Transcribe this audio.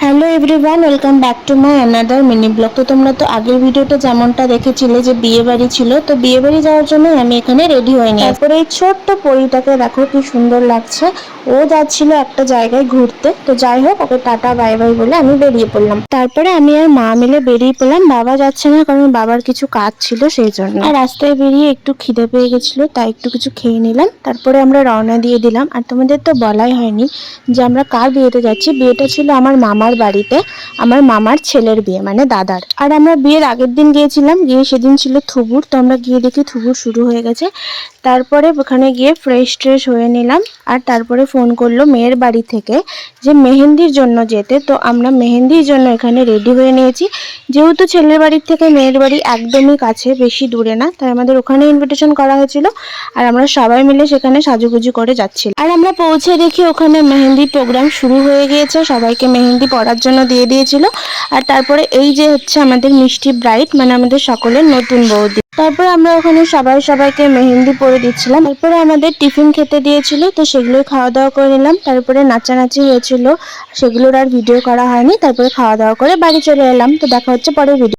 Hello everyone, welcome back to my another mini blog. তো তোমরা তো আগের ভিডিওটা যেমনটা দেখেছিলে যে বিয়ে বাড়ি ছিল, তো বিয়ে বাড়ি যাওয়ার জন্য আমি এখানে রেডি হয়ে নিই। তারপরে এই ছোট্ট পরিটাকে দেখো কি সুন্দর লাগছে। ও যাচ্ছিল একটা জায়গায় ঘুরতে, তো যাই হোক ওকে টাটা বাই বাই বলে আমি বেরিয়ে পড়লাম। তারপরে আমি আর মা মিলে বেরিয়ে পড়লাম। বাবা যাচ্ছে না, কারণ বাবার কিছু কাজ ছিল সেই জন্য। আর রাস্তায় বেরিয়ে একটু খিদে পেয়ে গেছিল, তাই একটু কিছু খেয়ে নিলাম। তারপরে আমরা রওনা দিয়ে দিলাম। আর তোমাদের তো বলাই হয়নি যে আমরা কার বিয়েতে যাচ্ছি। বিয়েটা ছিল আমার মামার বাড়িতে, আমার মামার ছেলের বিয়ে, মানে দাদার। আর আমরা বিয়ের আগের দিন গিয়েছিলাম, গিয়ে সেদিন ছিল থুবুর। তো আমরা গিয়ে দেখি থুবুর শুরু হয়ে গেছে। তারপরে ওখানে গিয়ে ফ্রেশ ট্রেশ হয়ে নিলাম। আর তারপরে ফোন করলো মেয়ের বাড়ি থেকে যে মেহেন্দির জন্য যেতে। তো আমরা মেহেন্দির জন্য এখানে রেডি হয়ে নিয়েছি। যেহেতু ছেলের বাড়ির থেকে মেয়ের বাড়ি একদমই কাছে, বেশি দূরে না, তাই আমাদের ওখানে ইনভিটেশন করা হয়েছিল। আর আমরা সবাই মিলে সেখানে সাজুগুজু করে যাচ্ছিলাম। আর আমরা পৌঁছে দেখি ওখানে মেহেন্দি প্রোগ্রাম শুরু হয়ে গিয়েছে, সবাইকে মেহেন্দি পরার জন্য দিয়ে দিয়েছিল। আর তারপরে এই যে হচ্ছে আমাদের মিষ্টি ব্রাইড, মানে আমাদের সকলের নতুন বৌদি। তারপরে আমরা ওখানে সবাইকে মেহেন্দি পরে দিচ্ছিলাম। তারপরে আমাদের টিফিন খেতে দিয়েছিল, তো সেগুলোই খাওয়া দাওয়া করে নিলাম। তারপরে নাচানাচি হয়েছিল, সেগুলোর আর ভিডিও করা হয়নি। তারপরে খাওয়া দাওয়া করে বাড়ি চলে এলাম। তো দেখা হচ্ছে পরের ভিডিও।